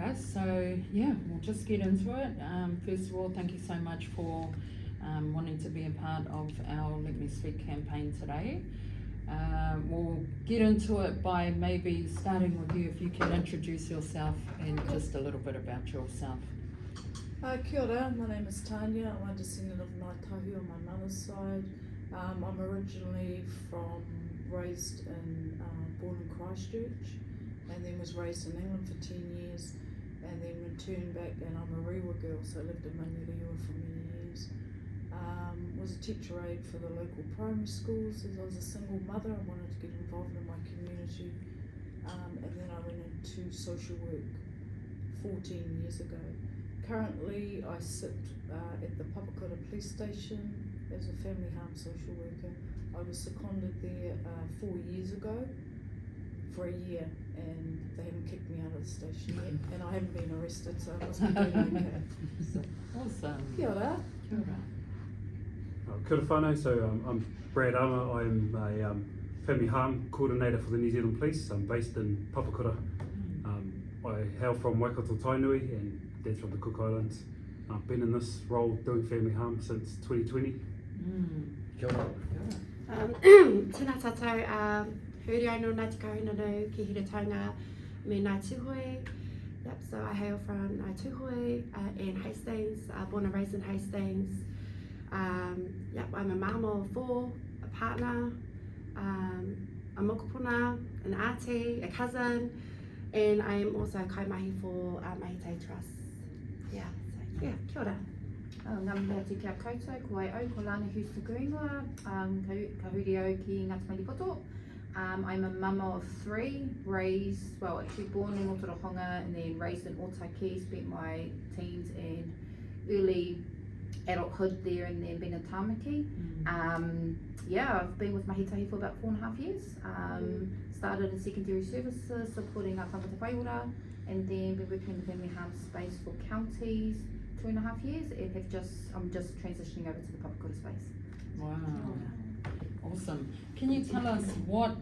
guys. So yeah, we'll just get into it. First of all, thank you so much for wanting to be a part of our Let Me Speak campaign today. We'll get into it by maybe starting with you, if you can introduce yourself and just a little bit about yourself. Kia ora, my name is Tahi. I'm a descendant of Tahi on my mother's side. I'm originally raised in, born in Christchurch, and then was raised in England for 10 years, and then returned back, and I'm a Rewa girl, so I lived in Mahi for many years. Was a teacher aide for the local primary schools. As I was a single mother, I wanted to get involved in my community, and then I went into social work 14 years ago. Currently, I sit at the Papakura Police Station as a family harm social worker. I was seconded there 4 years ago for a year, and they haven't kicked me out of the station yet, and I haven't been arrested, so I must be doing okay. So, awesome. Kia ora. Kia ora. Kia ora whanau, so I'm Brad Armour. I'm a family harm coordinator for the New Zealand Police. I'm based in Papakura. I hail from Waikato Tainui, and that's from the Cook Islands. I've been in this role doing family harm since 2020. Kia ora. Tēnā tātou, huri ai no Ngāi Te Kahungunu ki Hiratanga me Ngāi Tūhoe. Yep, so I hail from Ngāi Tūhoe and Hastings, born and raised in Hastings. Yep, I'm a mum of 4, a partner, a mokopuna, an auntie, a cousin, and I am also a kaimahi for Mahi Tahi Trust. Yeah, so yeah, kia ora. Ngā mea te kia koutou, ko ai au, ko Lana Husta Kuingoa, ka huri au ki Ngāti Maripoto. I'm a mama of 3, actually born in Otorohanga and then raised in Otaki, spent my teens and early adulthood there, and then been in Tāmaki. I've been with Mahi Tahi for about 4.5 years. Started in secondary services, supporting our tangata whaiora, and then been working in the family harm space for counties 2.5 years, and I'm just transitioning over to the Papakura space. Wow, awesome. Can you tell us what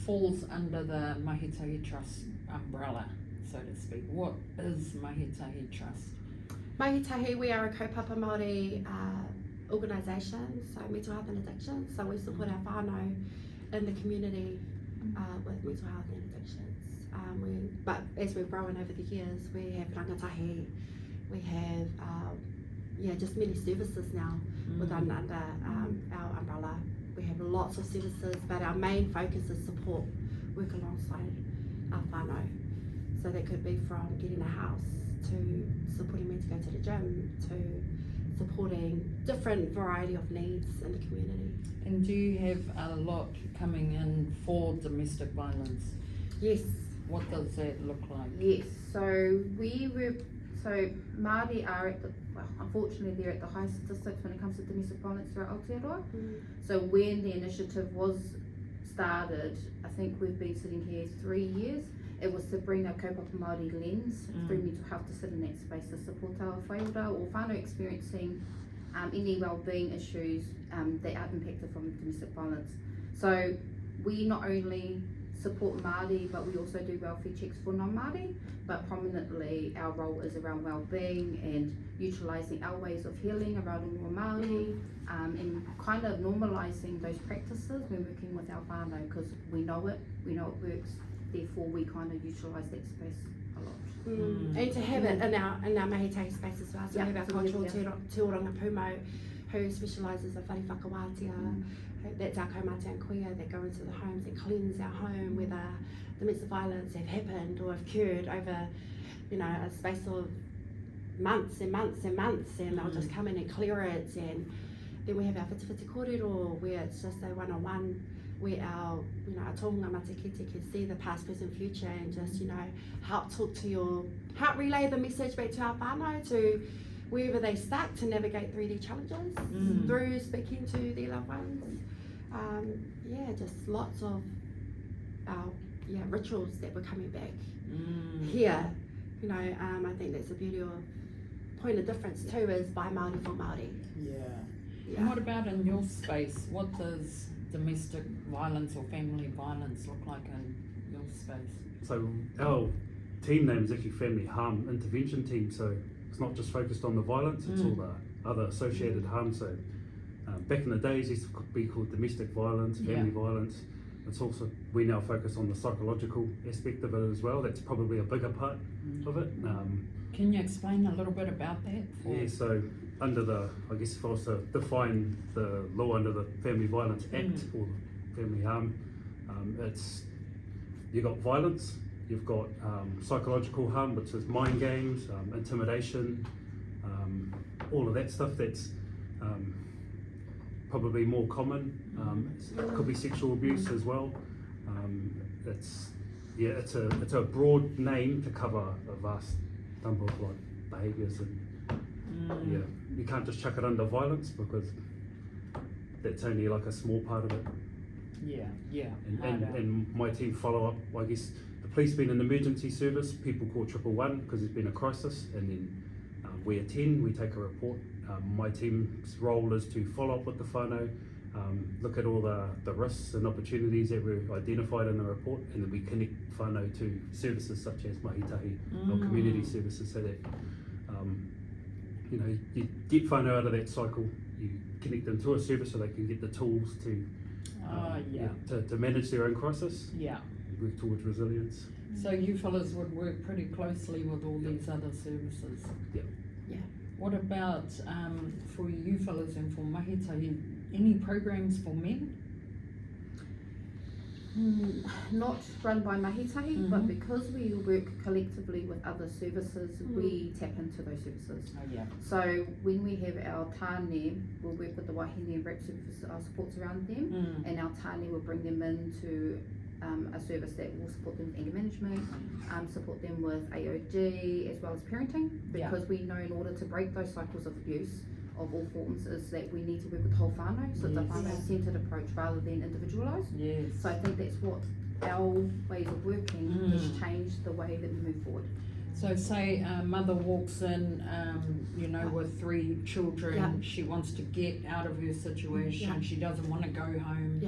falls under the Mahi Tahi Trust umbrella, so to speak? What is Mahi Tahi Trust? Mahi Tahi, we are a kaupapa Māori organisation, so mental health and addiction. So we support our whānau in the community with mental health and addictions. But as we've grown over the years, we have rangatahi, we have just many services now within under our umbrella. We have lots of services, but our main focus is support, work alongside our whānau. So that could be from getting a house, to supporting men to go to the gym, to supporting different variety of needs in the community. And do you have a lot coming in for domestic violence? Yes. What does that look like? Yes, so Māori are unfortunately they're at the highest statistics when it comes to domestic violence throughout Aotearoa. So when the initiative was started, I think we've been sitting here 3 years. It was to bring a kaupapa Māori lens through mental health to sit in that space to support our whaiora or whānau experiencing any wellbeing issues that are impacted from domestic violence. So we not only support Māori, but we also do welfare checks for non-Māori, but prominently our role is around wellbeing and utilising our ways of healing around Ingoa Māori, and kind of normalising those practices when working with our whānau, because we know it works, therefore we kind of utilise that space a lot. And to have it in our Mahi Tahi space as well. So we have our cultural tūranga Pumo, who specialises in whare whakawātia. That's our kaumate and kuia that go into the homes and cleanse our home, whether domestic violence have happened or have occurred over, a space of months and months and months, and they'll just come in and clear it. And then we have our whiti kōrero, where it's just a one-on-one, where our tohunga matakete can see the past, present, future, and just, help relay the message back to our whānau, to wherever they stuck, to navigate through their challenges, through speaking to their loved ones. Just lots of our rituals that were coming back here. I think that's the beauty of point of difference too, is by Māori for Māori. Yeah. And what about in your space? What does domestic violence or family violence look like in your space? So our team name is actually Family Harm Intervention Team, so it's not just focused on the violence, it's all the other associated harm. So back in the days, it used to be called domestic violence, family violence. It's also, we now focus on the psychological aspect of it as well. That's probably a bigger part of it. Can you explain a little bit about that? Yeah, so under the, I guess if I was to define the law under the Family Violence Act or the Family Harm, it's, you've got violence, you've got psychological harm, which is mind games, intimidation, all of that stuff that's probably more common. It could be sexual abuse as well. It's a broad name to cover a vast number of like behaviours, and you can't just chuck it under violence because that's only like a small part of it. And my team follow up. I guess the police being an emergency service, people call 111 because there's been a crisis, and then we attend, we take a report. My team's role is to follow up with the whānau, look at all the risks and opportunities that were identified in the report, and then we connect whānau to services such as Mahi, Tahi, or community services, so that you get whānau out of that cycle, you connect them to a service so they can get the tools to manage their own crisis, work towards resilience. So you fellas would work pretty closely with all these other services? Yeah. What about for you fellas and for Mahi Tahi, any programs for men? Not run by Mahi Tahi, but because we work collectively with other services, we tap into those services. So when we have our tāne, we'll work with the wahine and rep services, our supports around them, and our tāne will bring them into a service that will support them with anger management, support them with AOG as well as parenting, because we know in order to break those cycles of abuse of all forms is that we need to work with the whole whānau, so it's a whānau-centred approach rather than individualised. So I think that's what our ways of working has changed the way that we move forward. So say a mother walks in, with 3 children, she wants to get out of her situation, she doesn't want to go home.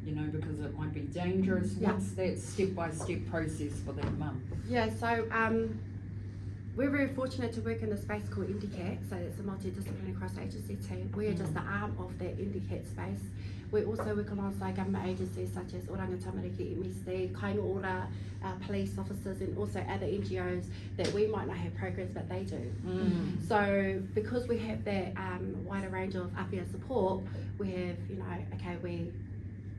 Because it might be dangerous. What's that step-by-step process for that mum? So we're very fortunate to work in a space called MDCAT, so it's a multidisciplinary cross-agency team. We are just the arm of that MDCAT space. We also work alongside government agencies such as Oranga Tamariki, MSD, Kainga Ora, police officers, and also other NGOs that we might not have programs but they do. So because we have that wider range of awhia support, we have,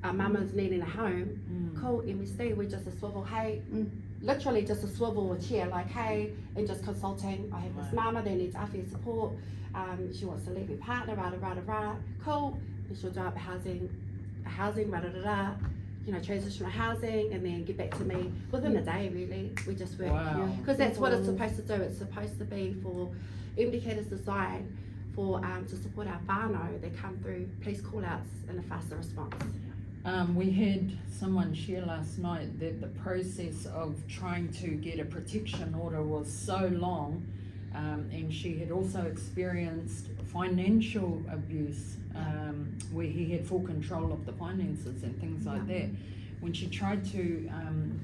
our mama's needing a home, cool, MSD, we're just a swivel, hey, literally just a swivel or chair, like, hey, and just consulting. I have this mama that needs awhia support, she wants to leave her partner, cool, and she'll do up housing, transitional housing, and then get back to me within a day, really. We just work, because that's what it's supposed to do. It's supposed to be for, MDCAT is designed for, to support our whānau that come through police call-outs and a faster response. We had someone share last night that the process of trying to get a protection order was so long, and she had also experienced financial abuse, where he had full control of the finances and things like that. When she tried to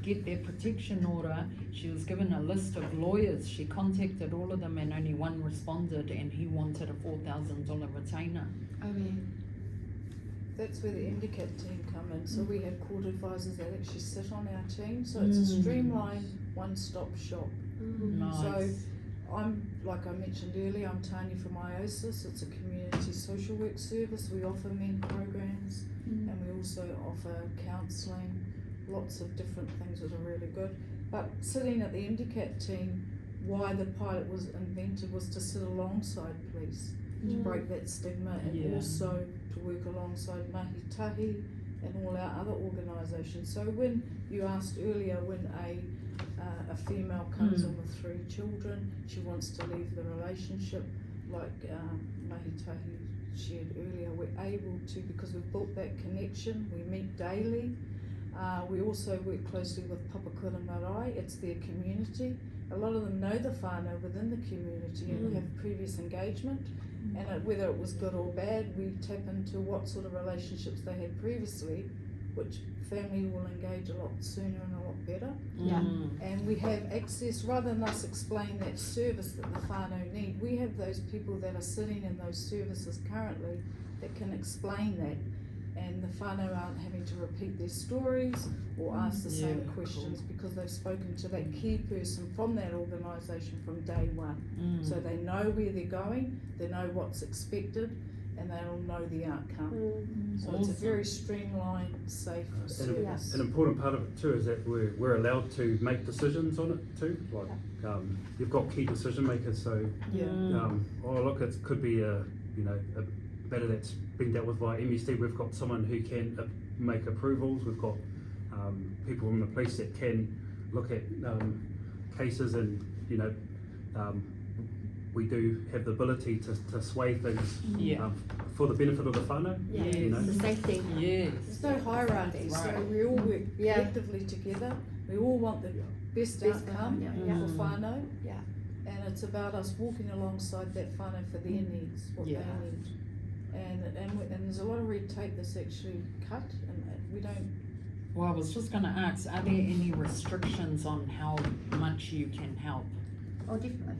get their protection order, she was given a list of lawyers. She contacted all of them and only one responded, and he wanted a $4,000 retainer. That's where the MDCAT team come in. So we have court advisors that actually sit on our team. So it's a streamlined one-stop shop. Nice. So I'm, like I mentioned earlier, I'm Tanya from IOSIS. It's a community social work service. We offer men programs and we also offer counselling, lots of different things that are really good. But sitting at the MDCAT team, why the pilot was invented was to sit alongside police, to break that stigma, and also to work alongside Mahi Tahi and all our other organisations. So when you asked earlier, when a female comes in with 3 children, she wants to leave the relationship, like Mahi Tahi shared earlier, we're able to, because we've built that connection, we meet daily. We also work closely with Papakura Marae, it's their community. A lot of them know the whānau within the community and have previous engagement, and whether it was good or bad, we tap into what sort of relationships they had previously which family will engage a lot sooner and a lot better. Yeah. And we have access, rather than us explain that service that the whānau need, we have those people that are sitting in those services currently that can explain that, and the whānau aren't having to repeat their stories or ask the same Yeah, questions because they've spoken to that key person from that organisation from day one. So they know where they're going, they know what's expected, and they'll know the outcome. So it's a Awesome. very streamlined, safe service. An important part of it too is that we're allowed to make decisions on it too. Like you've got key decision makers, so look, it could be a matter that's been dealt with by MSD. We've got someone who can make approvals. We've got people in the police that can look at cases, and we do have the ability to sway things for the benefit of the whānau. Yeah. You know? The safety. Yes. There's no hierarchy, so Right. we all work collectively together. We all want the best outcome Yeah. for whānau. Yeah. And it's about us walking alongside that whānau for their needs, what Yeah. they need. And there's a lot of red tape that's actually cut, and we don't. Well, I was just going to ask, are there any restrictions on how much you can help? Oh, definitely.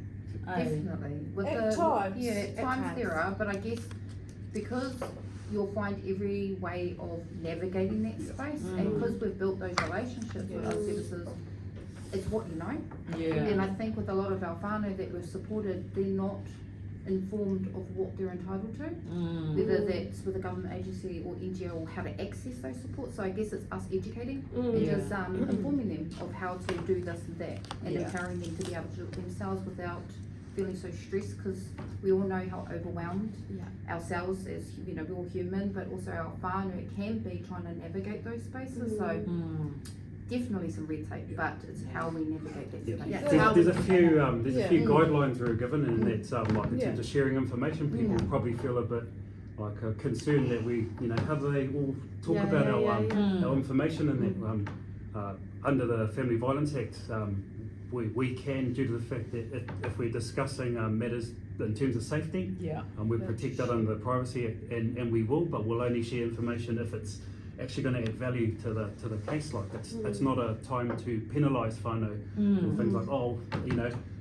Oh. Definitely. With At times. Yeah, at times there are, but I guess because you'll find every way of navigating that space, and because we've built those relationships with our services, it's what you know. Yeah. And I think with a lot of our whānau that we've supported, they're not informed of what they're entitled to, whether that's with a government agency or NGO, or how to access those supports. So I guess it's us educating and just informing them of how to do this and that, and empowering them to be able to do it themselves without feeling so stressed, because we all know how overwhelmed ourselves as, we're all human, but also our whānau, it can be trying to navigate those spaces. So definitely some red tape, but it's how we navigate that space. Yeah. There's a few guidelines that are given, and that's like in Yeah. terms of sharing information. People probably feel a bit like concerned that we, how do they all talk about our information, and that under the Family Violence Act, we can, due to the fact that if we're discussing matters in terms of safety, we're protected under the Privacy Act, and we will, but we'll only share information if it's actually going to add value to the case. Like it's not a time to penalise whānau or things like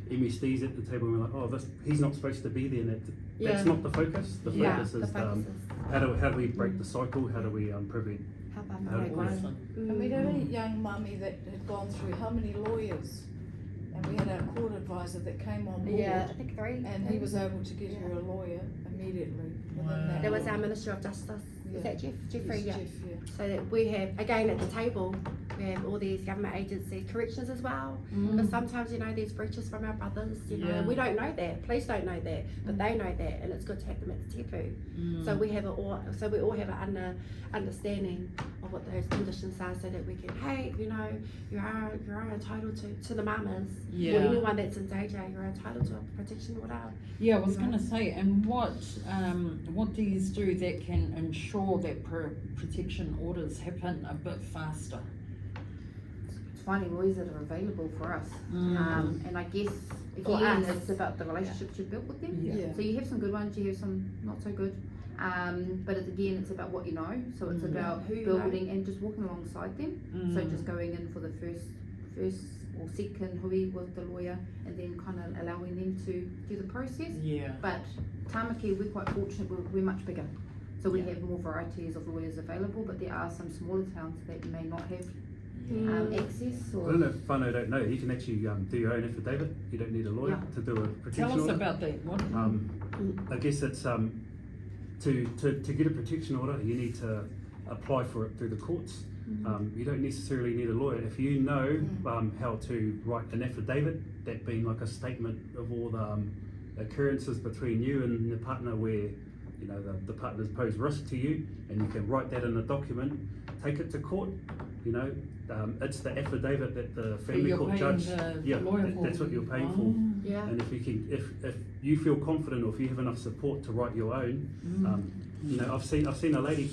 MSD's at the table, and we're like, he's not supposed to be there, and that's not the focus. The focus is how do we break the cycle, how do we prevent. Help our How whānau grow. Awesome. And we had a young mummy that had gone through how many lawyers, and we had our court advisor that came on board, Yeah, I think 3. and he was able to get her a lawyer immediately within Wow. that. There was our Minister of Justice. Is that Jeff? Jeffrey, Yes, yeah. Jeff, So that we have, again at the table, we have all these government agencies, corrections as well. Because sometimes, there's breaches from our brothers, and we don't know that. Police don't know that, but they know that, and it's good to have them at the table. So we have we all have an understanding of what those conditions are, so that we can, hey, you are entitled to the mamas, or anyone that's in danger, you're entitled to a protection order. Yeah, I was going to say, and what do you do that can ensure that protection orders happen a bit faster? It's finding lawyers that are available for us, and I guess For again us. it's about the relationships you've built with them. Yeah. So you have some good ones, you have some not so good, but it's about what you know. So it's about Who you building and just walking alongside them. So just going in for the first or second hui with the lawyer, and then kind of allowing them to do the process. Yeah. But Tamaki, we're quite fortunate, we're much bigger. So we have more varieties of lawyers available, but there are some smaller towns that may not have access. I Or don't know if whānau don't know, you can actually do your own affidavit. You don't need a lawyer to do a protection Tell us order. about that. What? I guess it's to get a protection order, you need to apply for it through the courts. You don't necessarily need a lawyer. If you know how to write an affidavit, that being like a statement of all the occurrences between you and the partner, where the partners pose risk to you, and you can write that in a document, take it to court. It's the affidavit that the family you're court paying judge. the lawyer for. That's what you're paying for. yeah, And if you feel confident, or if you have enough support to write your own, I've seen a lady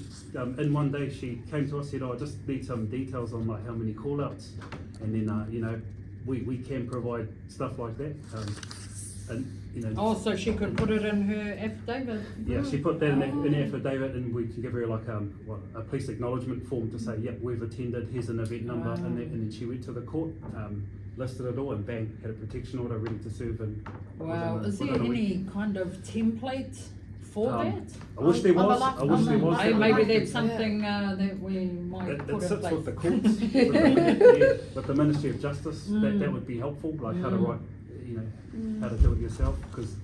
in one day. She came to us, said, "I just need some details on like how many call outs," and then we can provide stuff like that. And you know. Oh, so she could put it in her affidavit? Yeah, she put that in the affidavit, and we can give her like a police acknowledgement form to say, yep, we've attended, here's an event number, Wow. and then she went to the court, listed it all, and bang, had a protection order ready to serve. And Wow, is there within a week. any kind of template for that? I wish there On the was. life- I wish on there the was. life- Maybe Yeah. that's something that we might It put in sits place. with the courts, with the Ministry of Justice. Mm. That would be helpful, like how to Mm. write, you know, how to do it yourself, because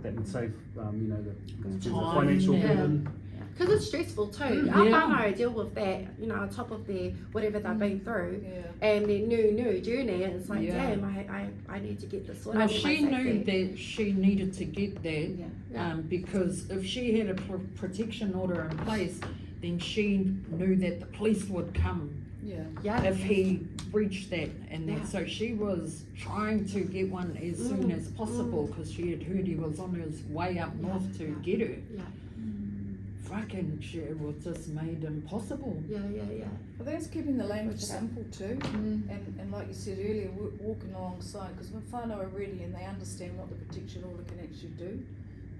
that would save, you know, the Time, financial yeah. burden. Because it's stressful too. Mm, Our yeah. whānau deal with that, you know, on top of their whatever they've been through, Yeah. and their new journey. It's like, Yeah. damn, I need to get this sorted. Now out with my she knew safety. that she needed to get that, Yeah. because if she had a protection order in place, then she knew that the police would come Yeah. Yeah. if he breached that, and Yeah. that, so she was trying to get one as soon as possible, because she had heard he was on his way up north to get her. Yeah. Fucking shit, it was just made impossible. Yeah. I think it's keeping the language simple too, Mm. and like you said earlier, walking alongside, because when whānau are ready and they understand what the protection order can actually do,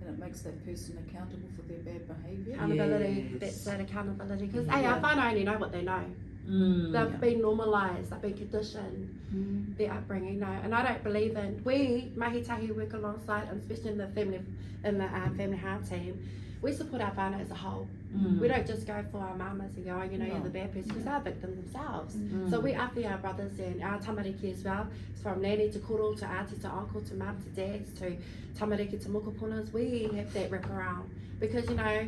and it makes that person accountable for their bad behaviour. Accountability, Yes. that's that accountability. Because Yeah. our whānau only know what they know. Mm. They've been normalised, they've been conditioned, Mm. their upbringing, no. And I don't believe in, we, Mahi Tahi, work alongside, and especially in the family harm team, we support our whānau as a whole. Mm. We don't just go for our mamas and go, oh, you know, No. you're the bad person, because they're victims themselves. Mm. So we up there, our brothers and our tamariki as well, from nani to koro to auntie to uncle to mum to dads to tamariki to mokopunas, we have that wraparound. Because, you know,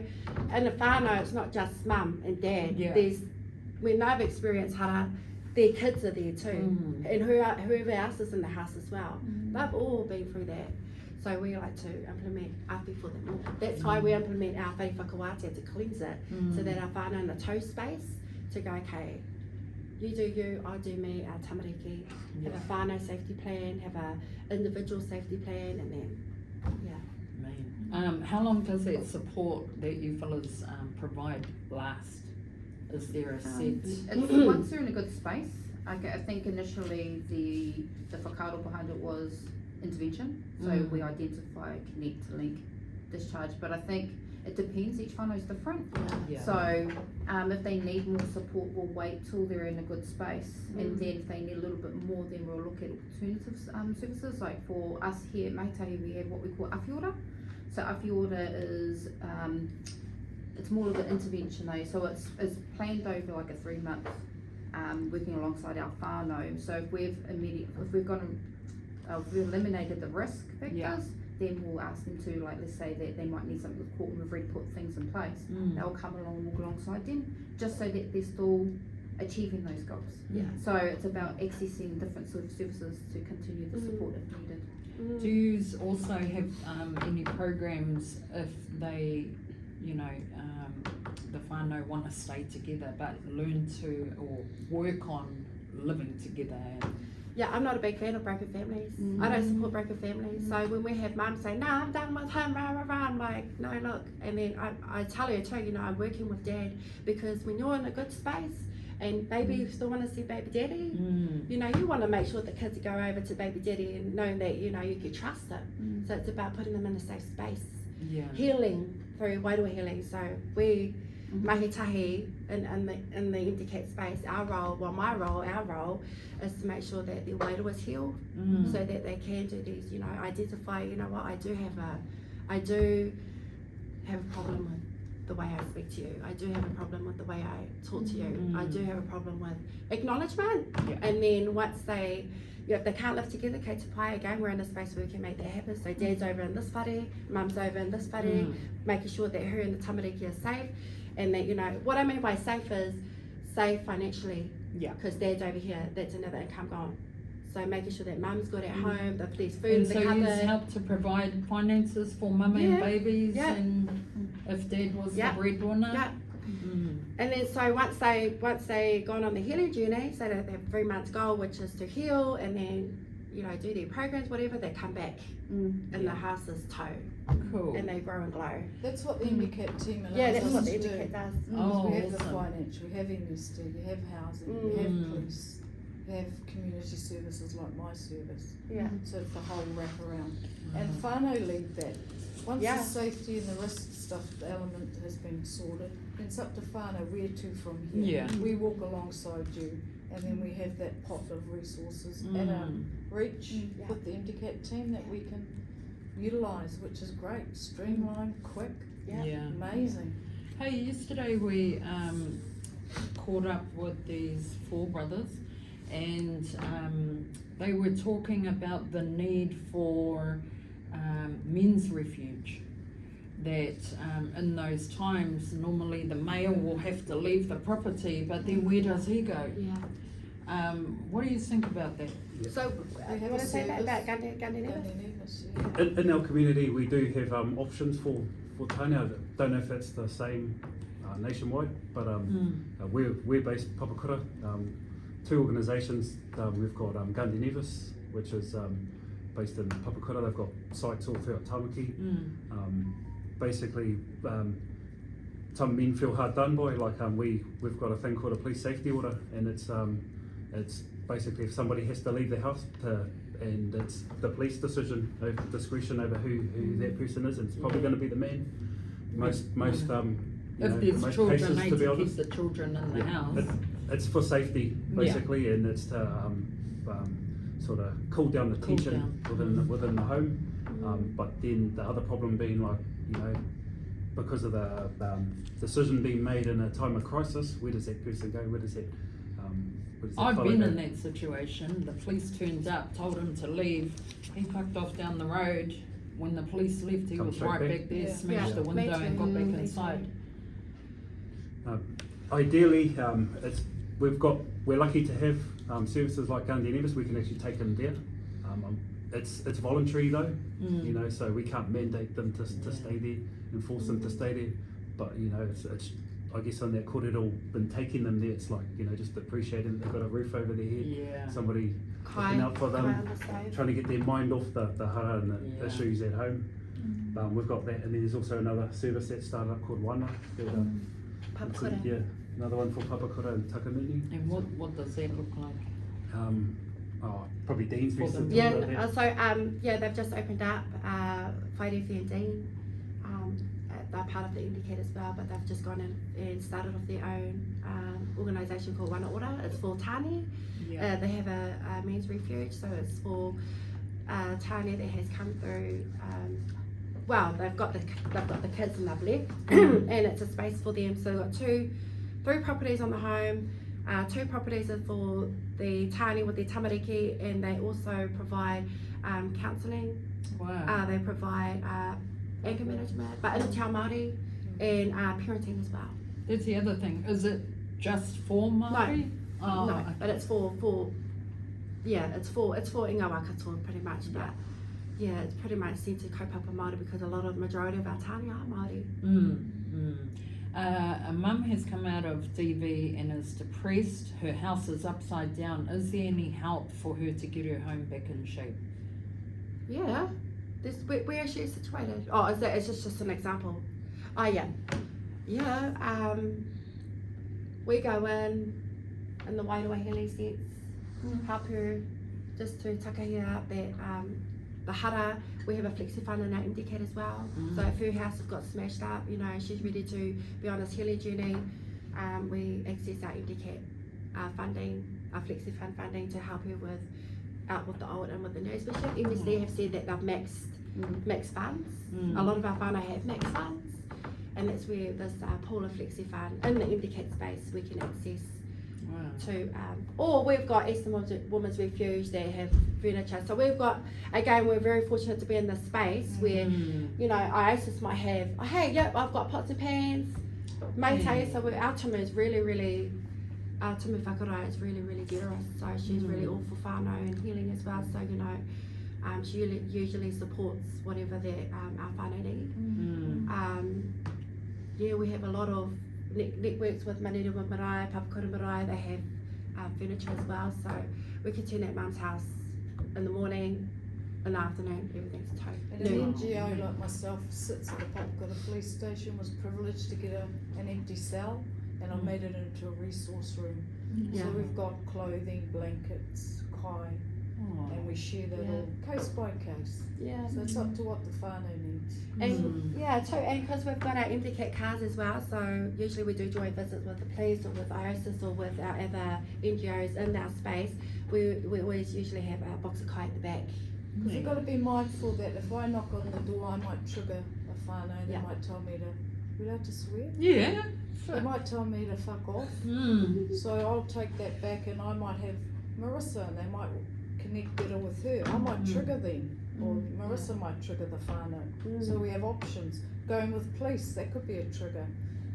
in the whānau, it's not just mum and dad. Yeah. There's, when they've experienced hara, their kids are there too. Mm. And whoever else is in the house as well. They've all been through that. So we like to implement awhi for them all. That's why we implement our whai whakawātea to cleanse it, so that our whānau in the toe space, to go, okay, you do you, I do me, our tamariki, have a whānau safety plan, have a individual safety plan, and then, How long does that support that you fellas provide last? Is there a set? It's once they're in a good space. I think initially the whakaaro behind it was intervention. So Mm. we identify, connect, link, discharge. But I think it depends. Each whānau is different. Yeah. So if they need more support, we'll wait till they're in a good space, and then if they need a little bit more, then we'll look at alternative services. Like for us here at Mahi Tahi, we have what we call awhi order. So awhi order is it's more of an intervention though. So it's planned over like a 3-month, working alongside our whānau. So if we've eliminated the risk factors, Yeah. then we'll ask them to, like, let's say that they might need something with court and we've already put things in place. Mm. They'll come along and walk alongside them, just so that they're still achieving those goals. Yeah. So it's about accessing different sort of services to continue the support if needed. Do you also have any programs if they, the whānau want to stay together but learn to or work on living together? Yeah, I'm not a big fan of broken families. I don't support broken families. So when we have mum say, nah, I'm done with him, rah, rah, rah, I'm like, no, look. And then I tell her too, I'm working with dad, because when you're in a good space and baby you still want to see baby daddy, you want to make sure the kids go over to baby daddy and know that, you can trust them. So it's about putting them in a safe space. Yeah. Healing through wairua healing. So we, Mahi Tahi, in the empty cat space, our role is to make sure that their wairua is healed, so that they can do these, identify, I do have a problem with the way I speak to you. I do have a problem with the way I talk to you. I do have a problem with acknowledgement. Yeah. And then once they, if they can't live together, okay, to play again, we're in a space where we can make that happen. So dad's over in this whare, mum's over in this whare, making sure that her and the tamariki are safe. And that, what I mean by safe is safe financially. Yeah. Because dad's over here, that's another income gone. So making sure that mum's good at home, that there's food And in so the you cupboard. help to provide finances for mum and Yeah. babies, Yeah. and if dad was Yeah. the breadwinner. Yeah. And then so once they gone on the healing journey, so that they have 3 months goal, which is to heal, and then do their programs, whatever, they come back in the house's toe, Cool. and they grow and glow. That's what the MBCAT team allows Yeah, that's us what to the do. educate does. Because Oh, we have the awesome. finance, we have MSD, we have housing, we have police. have community services like my service. Yeah. So it's the whole wraparound. And whānau lead that. Once Yeah. the safety and the risk stuff, the element has been sorted, it's up to whānau where to from here. Yeah. We walk alongside you, and then we have that pot of resources at our reach Yeah. with the MDCAT team that we can utilise, which is great. Streamlined, quick, Yeah. amazing. Hey, yesterday we caught up with these 4 brothers, and they were talking about the need for men's refuge. That in those times, normally the male will have to leave the property, but then where does he go? Yeah. What do you think about that? So, We you have want a to say that service. about Gundy Nevis? Gundy Nevis, yeah. In our community, we do have options for Tahi. I don't know if it's the same nationwide, but we're based Papakura. 2 organisations. We've got Gundy Nevis, which is based in Papakura. They've got sites all throughout Tamaki. Basically, some men feel hard done by. Like we've got a thing called a police safety order, and it's basically if somebody has to leave the house and it's the police discretion over who that person is, and it's probably going to be the man. Most if there's most children, cases, they to be keep honest. the children in the house. It's for safety basically, and it's to sort of cool down the Cool tension down. within the home. But then the other problem being like, because of the decision being made in a time of crisis, where does that person go? Where does that I've fellow been go? in that situation. The police turned up, told him to leave. He fucked off down the road. When the police left, he Come was straight right back. back there, Yeah. smashed Yeah. the window Me and got too, back me inside. Ideally, we're lucky to have services like Gundy Nevis. We can actually take them there. It's voluntary though, so we can't mandate them to stay there and force them to stay there. But it's I guess on that corridor, been taking them there. It's like just appreciating that they've got a roof over their head. Yeah. Somebody Kai, looking out for Kai them, understand. trying to get their mind off the hara and the Yeah. issues at home. We've got that, and then there's also another service that started up called Wana. Papakura. Yeah, another one for Papakura and Takamini. And what does that look like? Probably Dean's For them. recently. Yeah, so they've just opened up Whairefi and Dean. They're part of the Indicate as well, but they've just gone in and started off their own organisation called Wana Ora. It's for Tani. Yeah. They have a men's refuge, so it's for Tani that has come through. They've got the kids and they've left, and it's a space for them. So they've got 3 properties on the home. 2 properties are for the Tani with their tamariki, and they also provide counselling. Wow. They provide anger management, but in Te Ao Māori, and parenting as well. That's the other thing. Is it just for Mahi? Oh, No, but it's for it's for inga wā katoa pretty much, but yeah, it's pretty much sent to kaupapa Māori because majority of our tāne are Māori. A mum has come out of TV and is depressed. Her house is upside down. Is there any help for her to get her home back in shape? Yeah, where is she situated? Oh, it's just an example. Oh yeah, we go in the wairoahele sense, help her just to takahia out that the hara. We have a flexi fund in our MDCAT as well. So if her house has got smashed up, she's ready to be on this healing journey. We access our MDCAT funding, our flexi fund funding to help her out with the old and with the new. Especially MSD have said that they've maxed funds. A lot of our whānau have maxed funds, and that's where this pool of flexi fund in the MDCAT space we can access. Wow. To or we've got Eastern Women's Refuge that have furniture. So we've got, again, we're very fortunate to be in this space where IASIS might have, I've got pots and pans, Tahi. So our tumu is really our tumu whakarai is really generous. So she's really all for whānau and healing as well. So she usually supports whatever that our whānau need. We have a lot of networks with Manere Marae, Papakura Marae. They have furniture as well, so we can turn at mum's house in the morning, in the afternoon, everything's And an NGO like myself sits at the Papakura police station, was privileged to get an empty cell and I made it into a resource room. Yeah. So we've got clothing, blankets, kai, Oh. and we share that all case by case. Yeah. So it's up to what the whānau needs. And yeah, too, and because we've got our empty cat cars as well, so usually we do joint visits with the police or with IOSIS or with our other NGOs in our space. We always usually have a box of kai at the back. Because you've got to be mindful that if I knock on the door, I might trigger a whānau. They Yeah. might tell me to, we allowed to swear? Yeah. They might tell me to fuck off. So I'll take that back, and I might have Marissa, and they might connect better with her. I might trigger them, or Marissa might trigger the whānau. So we have options. Going with police, that could be a trigger.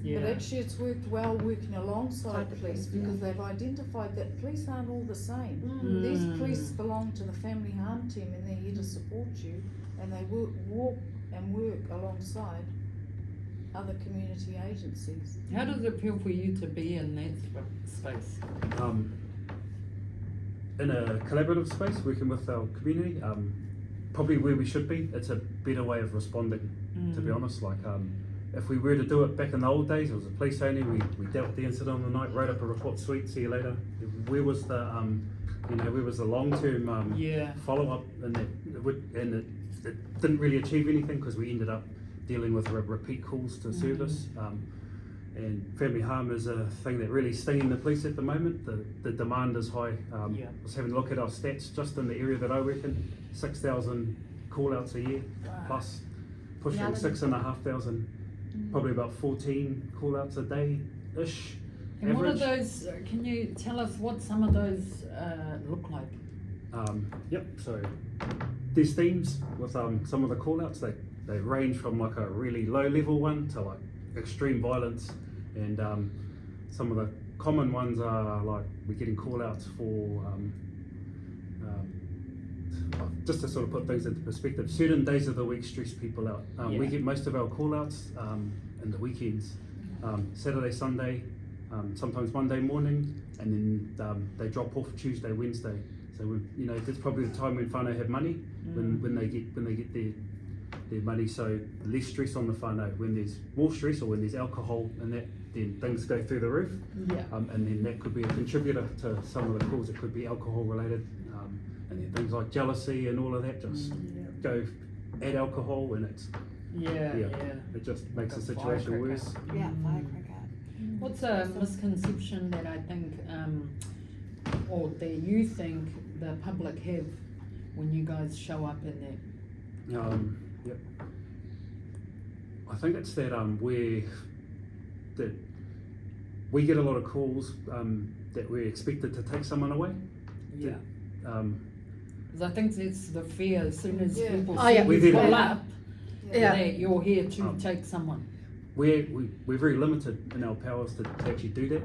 But actually it's worked well working alongside police, because they've identified that police aren't all the same. These police belong to the family harm team, and they're here to support you, and they walk alongside other community agencies. How does it feel for you to be in that space? In a collaborative space, working with our community, probably where we should be. It's a better way of responding, to be honest. Like, if we were to do it back in the old days, it was a police only. We dealt with the incident on the night, wrote up a report, sweet, see you later. Where was the, where was the long-term follow-up? And it didn't really achieve anything, because we ended up dealing with repeat calls to service. And family harm is a thing that really stinging the police at the moment. The demand is high. I was having a look at our stats just in the area that I work in, 6,000 call-outs a year, plus pushing 6,500, probably about 14 call-outs a day-ish. And average. what are those, can you tell us what some of those look like? So there's themes with some of the call-outs. They range from like a really low-level one to like extreme violence, and some of the common ones are like we're getting call-outs for just to sort of put things into perspective, certain days of the week stress people out. We get most of our call-outs in the weekends, Saturday, Sunday, sometimes Monday morning, and then they drop off Tuesday, Wednesday. So that's probably the time when whānau have money, when they get their money. So less stress on the whānau. When there's more stress, or when there's alcohol and that, then things go through the roof. And then that could be a contributor to some of the calls. It could be alcohol related, and then things like jealousy and all of that just go add alcohol, and it's it just makes the situation worse. Yeah, firecracker. What's a misconception that I think, or that you think the public have when you guys show up in that? I think it's that we get a lot of calls that we're expected to take someone away. Because I think it's the fear as soon as people Oh, see yeah. you pull up, Yeah. that you're here to take someone. We're very limited in our powers to actually do that.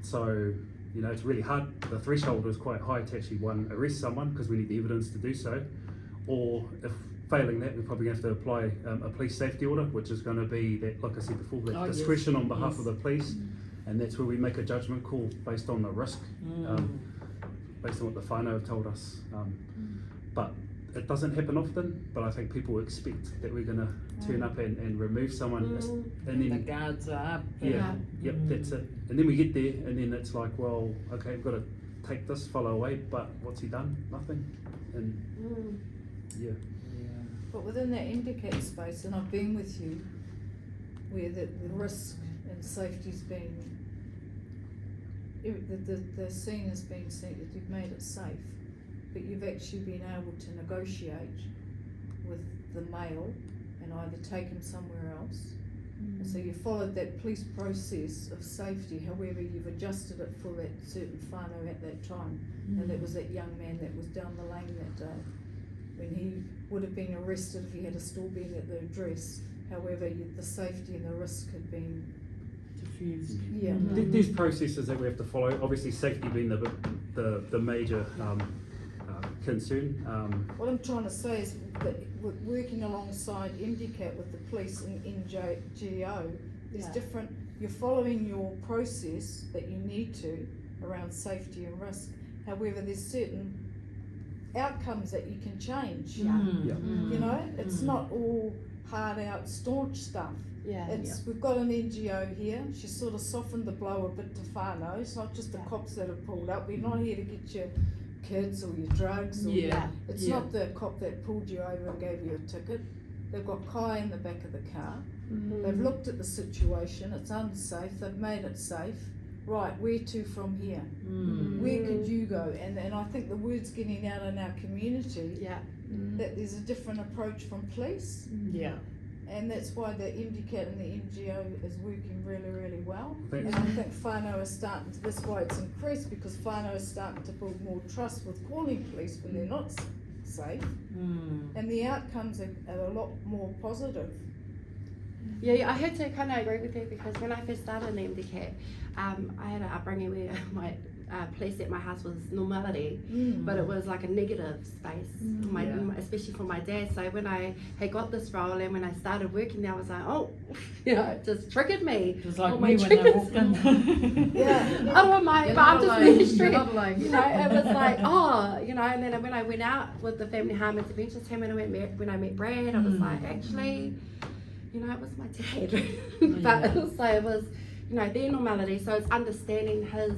So it's really hard. The threshold is quite high to actually arrest someone, because we need the evidence to do so. Or if failing that, we're probably going to have to apply a police safety order, which is going to be that, like I said before, that discretion on behalf of the police, and that's where we make a judgment call based on the risk, based on what the whānau have told us. But it doesn't happen often, but I think people expect that we're going to turn up and remove someone, and The then guards are up. that's it. And then we get there, and then it's like, well, okay, we've got to take this fellow away, but what's he done? Nothing. And But within that indicate space, and I've been with you, where the risk and safety's been, the scene has been seen, that you've made it safe, but you've actually been able to negotiate with the male and either take him somewhere else. And so you followed that police process of safety, however you've adjusted it for that certain whānau at that time. And that was that young man that was down the lane that day, when he would have been arrested if he had still been at the address. However, the safety and the risk had been Diffused. There's processes that we have to follow. Obviously, safety being the major concern. What I'm trying to say is that with working alongside MDCAT with the police and NGO, there's different, you're following your process that you need to around safety and risk. However, there's certain outcomes that you can change. You know, it's not all hard out staunch stuff. Yeah. We've got an NGO here. She's sort of softened the blow a bit to whānau. It's not just the cops that have pulled up. We're not here to get your kids or your drugs. Or it's not the cop that pulled you over and gave you a ticket. They've got Kai in the back of the car. Mm-hmm. They've looked at the situation. It's unsafe. They've made it safe. Right, where to from here? Where could you go? And I think the word's getting out in our community that there's a different approach from police. Yeah. And that's why the MDCAT and the NGO is working really, really well. Thanks. And I think whānau is starting to, that's why it's increased, because whānau is starting to build more trust with calling police when they're not safe. And the outcomes are a lot more positive. Yeah, I had to kind of agree with you, because when I first started in MDCAT, I had an upbringing where my police at my house was normality, but it was like a negative space, especially for my dad. So when I had got this role and when I started working there, I was like, oh, it just triggered me. It was like all me my when I triggers. walked in. Oh my, but I'm just really stressed. You're not alone. You know, it was like, and then when I went out with the family harm intervention team and when I met Brad, I was like, actually, it was my dad. But also it was, their normality. So it's understanding his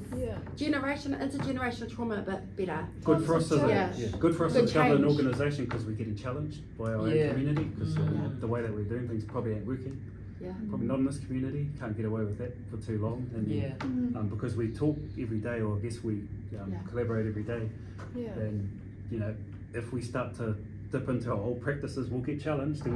intergenerational trauma a bit better. Good for us as good for us Good as a government change. organisation, because we're getting challenged by our own community, because the way that we're doing things probably ain't working. Yeah. Probably not in this community. Can't get away with that for too long. And because we talk every day, or I guess we collaborate every day, then if we start to dip into our old practices, we'll get challenged. And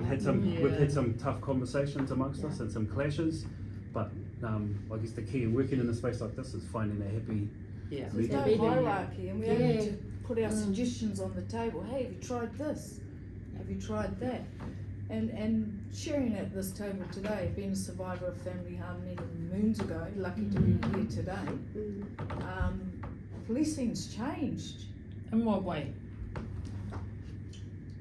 we've had some tough conversations amongst us and some clashes. But I guess the key in working in a space like this is finding a happy There's no medium. hierarchy, and we only need to put our suggestions on the table. Hey, have you tried this? Have you tried that? And sharing at this table today, being a survivor of family harm many moons ago, lucky to be here today, policing's changed. In what way?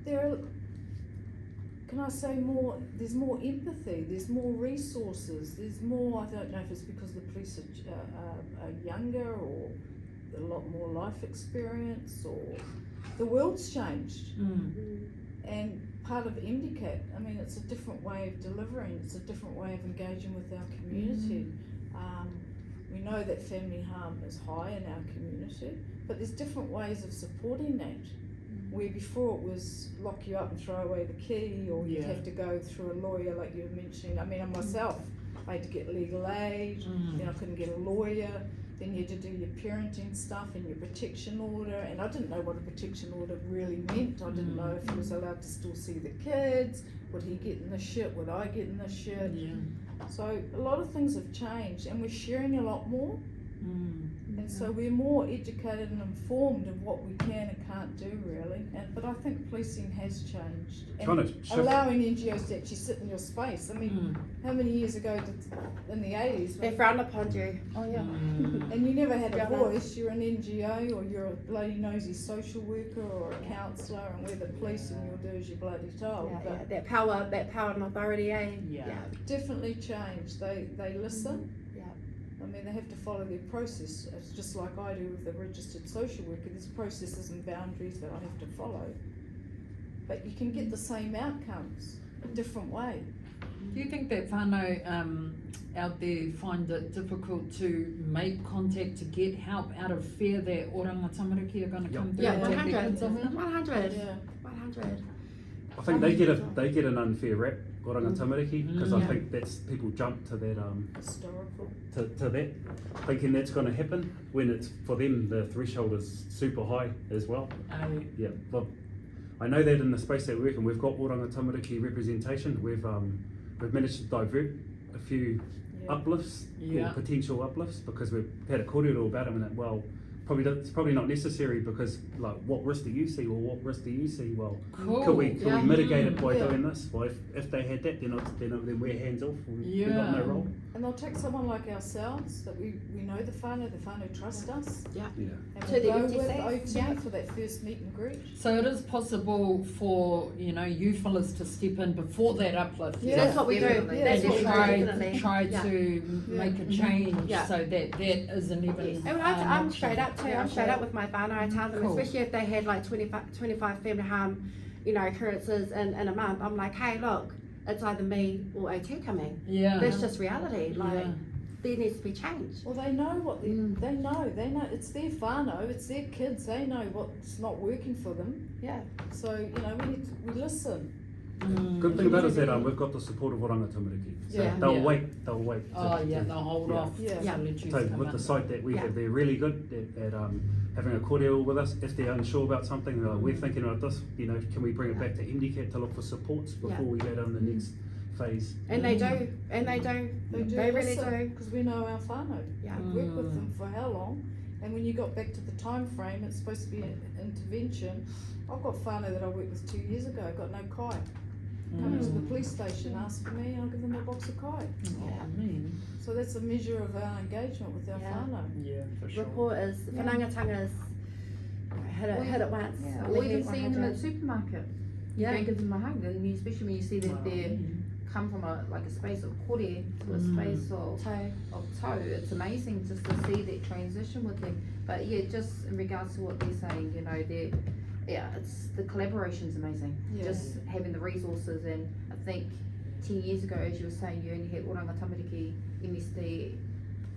Can I say more? There's more empathy, there's more resources, there's more, I don't know if it's because the police are younger or a lot more life experience, or the world's changed. And part of MDCAT, it's a different way of delivering, it's a different way of engaging with our community. We know that family harm is high in our community, but there's different ways of supporting that. Where before it was lock you up and throw away the key, or you'd have to go through a lawyer, like you were mentioning. I myself, I had to get legal aid, then I couldn't get a lawyer, then you had to do your parenting stuff and your protection order, and I didn't know what a protection order really meant. I didn't know if he was allowed to still see the kids, would he get in the shit, would I get in the shit. So a lot of things have changed, and we're sharing a lot more. And so we're more educated and informed of what we can and can't do, really. But I think policing has changed. And allowing NGOs to actually sit in your space. How many years ago in the 80s? They frowned upon you. Oh yeah. And you never had a voice. You're an NGO, or you're a bloody nosy social worker or a counsellor, and we're the police, and you'll do as you're bloody told. But that power and authority, definitely changed. They listen. They have to follow their process. It's just like I do with the registered social worker. There's processes and boundaries that I have to follow. But you can get the same outcomes a different way. Do you think that whānau out there find it difficult to make contact, to get help, out of fear that oranga tamariki are going to come through? Yeah, and take their kids off them? 100. Yeah. 100. I think they get an unfair rap, oranga tamariki, because I think that's people jump to that Historical. to that, thinking that's going to happen when it's for them the threshold is super high as well. Well, I know that in the space that we work in, we've got oranga tamariki representation. We've managed to divert a few uplifts or potential uplifts, because we've had a kōrero about it, and it's probably not necessary, because like, what risk do you see, or what risk do you see? Well, could we mitigate it by doing this? Well, if they had that, then we're hands off. We've got no role. And they'll take someone like ourselves, that we know the whānau trust us. And To we'll the go with FTC. OT for that first meet and greet. So it is possible for you fellas to step in before that uplift. That's what we do. That's what we do, definitely. Try to make a change so that isn't even. And I'm straight up too. I'm straight up with my whānau. I tell them, especially if they had like 25 family harm, occurrences in a month. I'm like, hey, look, it's either me or O2 coming. Yeah. That's just reality. Like, Yeah. there needs to be change. Well, they know what they know. It's their whānau, it's their kids. They know what's not working for them. Yeah. So we listen. Good thing about it is that we've got the support of Oranga Tamariki. So Yeah. they'll Yeah. wait. They'll wait. Oh yeah, they'll hold Yeah. off. Yeah. till Yeah. the Jews So come with up. the site that we Yeah. have, they're really good at having a kōrero with us. If they're unsure about something, they're like, we're thinking about this, can we bring it back to MDCAT to look for supports before we go down the next phase? And they do. And they do. They really do. Because we know our whānau. Yeah. We worked with them for how long? And when you got back to the time frame, it's supposed to be an intervention. I've got whānau that I worked with 2 years ago, got no kai. Come into the police station, ask for me, and I'll give them a box of kai. Oh, man. So that's a measure of our engagement with our Yeah. whānau. Yeah, for sure. Reporters, whanangatangas, hit it once. Yeah, leave or even it seeing them at 100. the supermarket. Yeah. You can give them a hug, and especially when you see that they come from a space of kore to a space of toe. It's amazing just to see that transition with them. But yeah, just in regards to what they're saying, it's the collaboration's amazing. Yeah. Just having the resources, and I think 10 years ago, as you were saying, you only had Oranga Tamariki, MSD,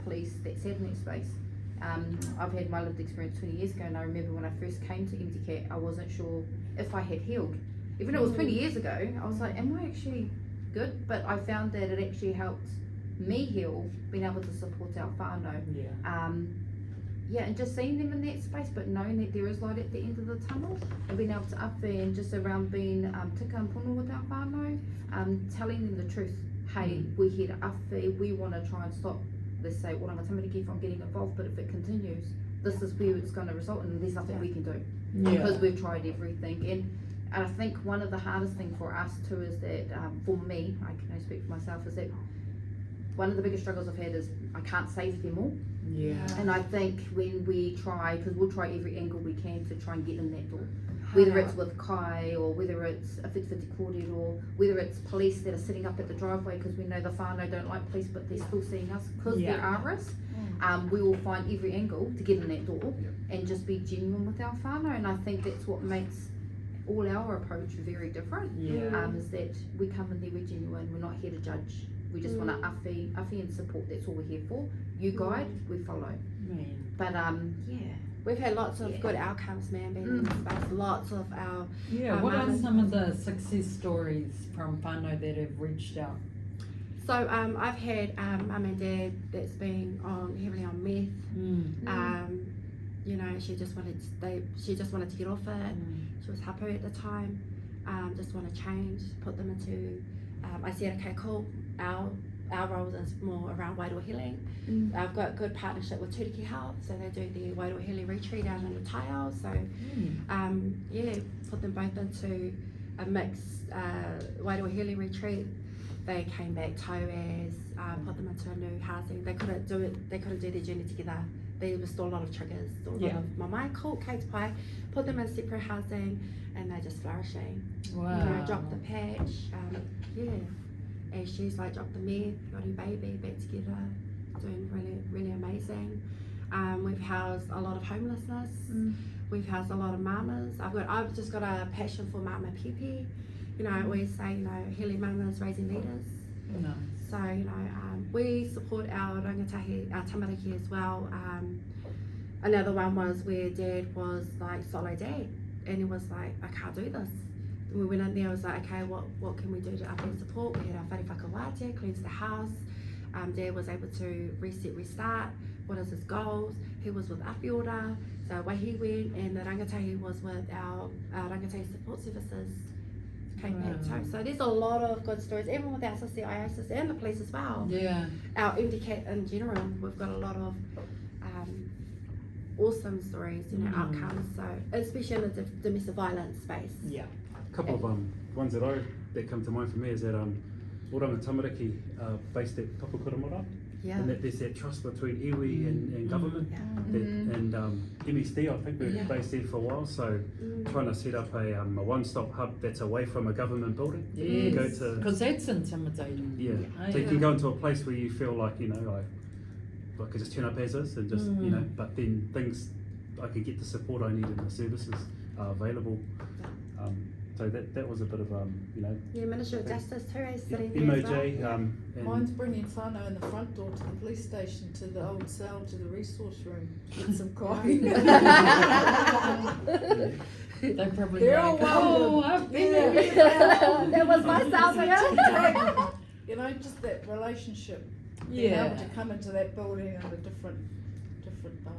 police that sat in that space. I've had my lived experience 20 years ago, and I remember when I first came to MDCAT, I wasn't sure if I had healed. Even though it was 20 years ago, I was like, am I actually good? But I found that it actually helped me heal, being able to support our whānau. Yeah. And just seeing them in that space, but knowing that there is light at the end of the tunnel, and being able to awhi and just around being tika and pono with our whānau, telling them the truth. Hey, we're here to awhi, we want to try and stop, let's say, Oranga Tamariki from getting involved, but if it continues, this is where it's going to result, and there's nothing we can do. Because we've tried everything. And I think one of the hardest things for us too is that, for me, I can only speak for myself, is that one of the biggest struggles I've had is I can't save them all. Yeah. And I think when we try, because we'll try every angle we can to try and get in that door, whether it's with kai, or whether it's a whiti kōrero, or whether it's police that are sitting up at the driveway, because we know the whānau don't like police, but they're still seeing us because there are risks. We will find every angle to get in that door and just be genuine with our whānau. And I think that's what makes all our approach very different. Yeah. Is that we come in there, we're genuine, we're not here to judge. We just want to awhi and support. That's all we're here for. You guide, we follow. Man. But We've had lots of good outcomes, man, being in the space. Lots of our Yeah, what are some of the success stories from whānau that have reached out? So I've had mum and dad that's been heavily on meth. She just wanted to get off it. She was happy at the time. Just want to change, put them into. I said, okay, cool. Our role is more around wairua healing. I've got a good partnership with Turiki Health, so they do the wairua healing retreat out in the Tahi. So put them both into a mixed wairua healing retreat. They came back TOAS, put them into a new housing. They couldn't do their journey together. There was still a lot of triggers, still a lot of mamae, cool, Kate's pie, put them in separate housing, and they're just flourishing. Wow. Dropped the patch, and she's like dropped the meth, got her baby back together, doing really, really amazing. We've housed a lot of homelessness. We've housed a lot of mamas. I've just got a passion for mama pipi. I always say, healing mamas, raising leaders. Nice. So, we support our rangatahi, our tamariki as well. Another one was where dad was like solo dad, and he was like, I can't do this. And we went in there, I was like, okay, what can we do to up and support? We had our whare whakawātea, cleanse the house. Dad was able to restart. What is his goals? He was with Awhi Ora. So away he went, and the rangatahi was with our rangatahi support services. Came back too. So there's a lot of good stories, even with our sister IOSIS and the police as well. Yeah. Our MDCAT in general, we've got a lot of awesome stories, outcomes. So especially in the domestic violence space. Yeah. A couple of ones that come to mind for me is that Oranga Tamariki based at Papakura Yeah. and that there's that trust between iwi and government. Yeah. And MSD, I think we're based there for a while, so trying to set up a one-stop hub that's away from a government building. Yes. Go to, Because that's intimidating. yeah. So you can go into a place where you feel like, I could just turn up as is and just, but then I could get the support I need and the services are available. so that was a bit of Yeah, Ministry of Justice too is sitting there as MOJ. well. And Mine's bringing whānau in the front door to the police station, to the old cell, to the resource room, get some coffee. They probably They're like, all welcome. I've been there. Yeah. That was myself here. You know, just that relationship, being Yeah. able to come into that building and the different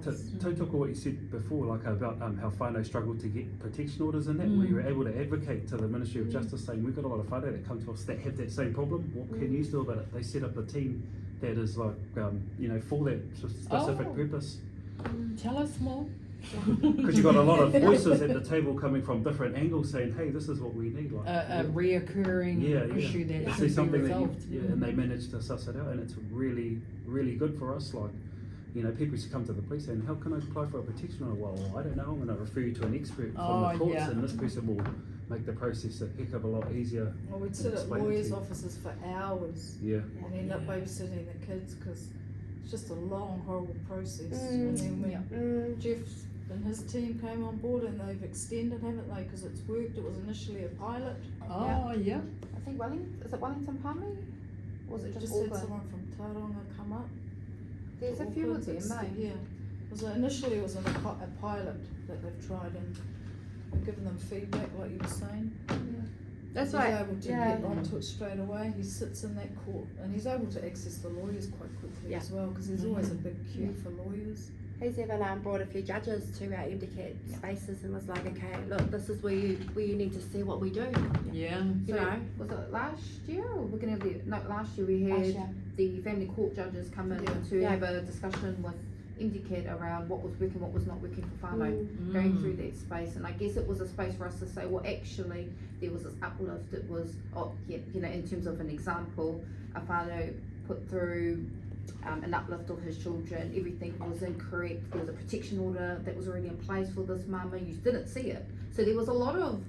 to bars. talk what you said before, like about how whānau struggled to get protection orders and that, Mm. where you were able to advocate to the Ministry of Justice saying, we've got a lot of whānau that come to us that have that same problem, what can you do about it? They set up a team that is like, for that specific Oh. purpose. Tell us more. Because you've got a lot of voices at the table coming from different angles saying, hey, this is what we need. Like, A reoccurring issue that This should is be something that resolved. and they managed to suss it out, and it's really, really good for us. Like, people used to come to the police saying, how can I apply for a protection order? Well, I don't know, I'm going to refer you to an expert from the courts, yeah. and this person will make the process a heck of a lot easier. Well, we'd sit at Explain it to lawyers' you. offices for hours Yeah. and end up Yeah. babysitting the kids, because it's just a long, horrible process. And then when Jeff and his team came on board, and they've extended, haven't they? Because it's worked. It was initially a pilot. Oh, yeah. I think is it Wellington Palmy? Or was it just had Auckland? someone from Tauranga come up. There's a few of them, Yeah. Initially it was a pilot that they've tried, and we've given them feedback, like you were saying. That's He's right. able to Yeah. get onto it straight away. He sits in that court, and he's able to access the lawyers quite quickly Yeah. as well, because there's always a big queue for lawyers. He's even brought a few judges to our MDCAT spaces and was like, okay, look, this is where you need to see what we do. Yeah. You know, Was it last year or beginning of last year we had last year. the family court judges come in Yeah. to Yeah. have a discussion with MDCAT around what was working, what was not working for whānau, Mm. going through that space. And I guess it was a space for us to say, well, actually, there was this uplift. It was, in terms of an example, a whānau put through an uplift of his children, everything was incorrect, there was a protection order that was already in place for this mama, you didn't see it. So there was a lot of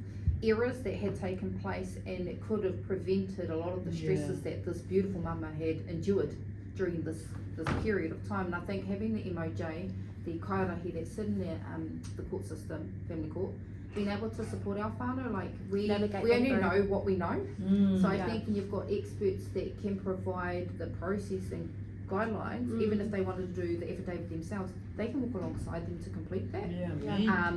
errors that had taken place, and it could have prevented a lot of the stresses that this beautiful mama had endured during this period of time. And I think having the MOJ, the kairahi that's sitting there, the court system, family court, being able to support our whānau, like we Navigate only them through. know what we know. Mm. So I Yeah. think when you've got experts that can provide the processing guidelines, even if they wanted to do the affidavit themselves, they can walk alongside them to complete that. Yeah.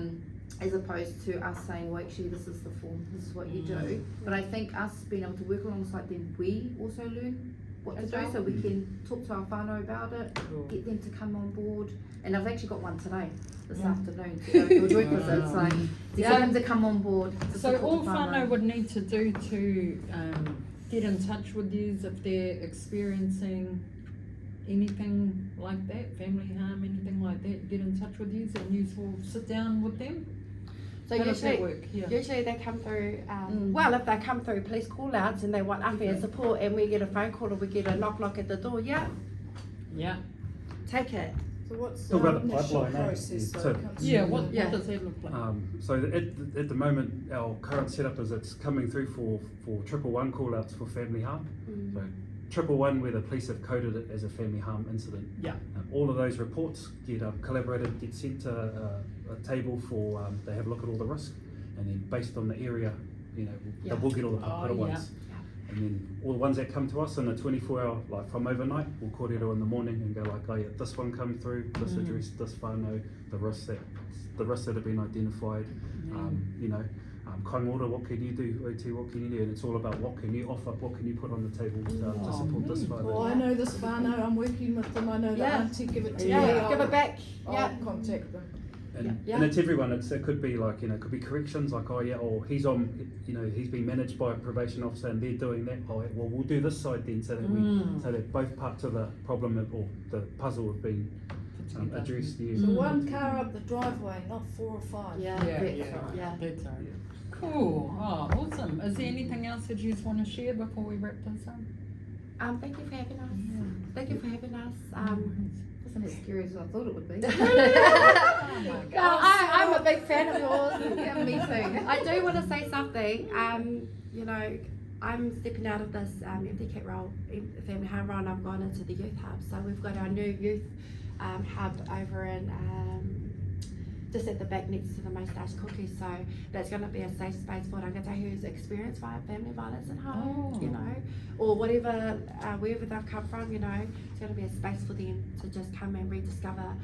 As opposed to us saying, well, actually, this is the form, this is what you do. But I think us being able to work alongside them, we also learn what to As do, well. so we can talk to our whānau about it, Cool. get them to come on board. And I've actually got one today, this Yeah. afternoon, to go do a joint visit, so to get them to come on board. To So support all the whānau would need to do to get in touch with you if they're experiencing anything like that, family harm, anything like that, get in touch with you and you will sit down with them? So How does that usually, work? Yeah. usually they come through, well, if they come through police call-outs and they want aware support and we get a phone call or we get a knock at the door, yeah, Yeah. take it. So what's Talk the about the initial pipeline, eh? process? So- So it comes Yeah, through what the- does that look like? So at the moment, our current setup is it's coming through for 111 call-outs for family harm. So 111 where the police have coded it as a family harm incident. Yeah. All of those reports get collaborated, get sent to a table for they have a look at all the risk, and then based on the area, Yeah. we'll get all the Oh, at yeah. once. And then all the ones that come to us in a 24-hour, like from overnight, we'll call it in the morning and go like, oh yeah, this one come through, this address, this whānau, the risks that have been identified. Kaingora, what can you do? OT, what can you do? And it's all about what can you offer, what can you put on the table to support this whānau. Well, I know this whānau, I'm working with them, I know the Yeah. auntie, give it to me. Yeah, give I'll- it back, I'll yeah. contact them. And it's everyone. It could be like it could be corrections. Like or he's on. He's been managed by a probation officer and they're doing that. Oh, well, we'll do this side then, so that both parts of the problem or the puzzle have been addressed. Yeah. So one car up the driveway, not 4 or 5. Yeah, Yeah, that's yeah. right. Yeah. That's all right. Cool. Oh, awesome. Is there anything else that you just want to share before we wrap this up? Thank you for having us. Thank you for having us. Wasn't as scary as I thought it would be. I'm a big fan of yours. Yeah, me too. I do want to say something. I'm stepping out of this MDCAT role, family harm role, and I'm going into the youth hub. So we've got our new youth hub over in just at the back next to the moustache cookie. So that's going to be a safe space for rangatahi who's experienced family violence at home, Oh. you know, or whatever, wherever they've come from, you know, it's going to be a space for them to just come and rediscover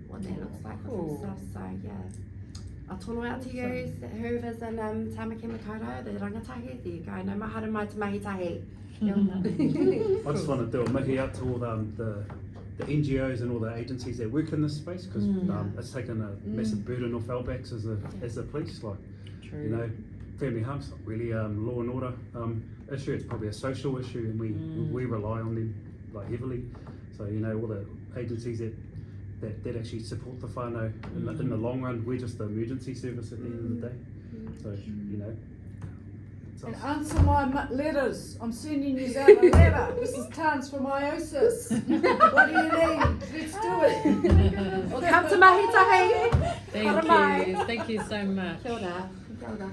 what that looks like for Cool. themselves. So yeah, I'll tono out to you, whoever's in Tamaki Makaurau, the rangatahi, there you go, no mahara mai te mahi tahi. Kia ora. I just want to do a mihi out to all the NGOs and all the agencies that work in this space because it's taken a massive burden off our backs as the police. Like, True. you know, family harm's not really law and order issue. It's probably a social issue, and we rely on them like heavily. So you know, all the agencies that actually support the whānau in the long run, we're just the emergency service at the end of the day. So you know. it's And us. answer my letters. I'm sending you out a letter. This is transformiosis. What do you need? Let's do it. Well, come to mahi tahi. Thank you so much. Kia ora. Kia ora.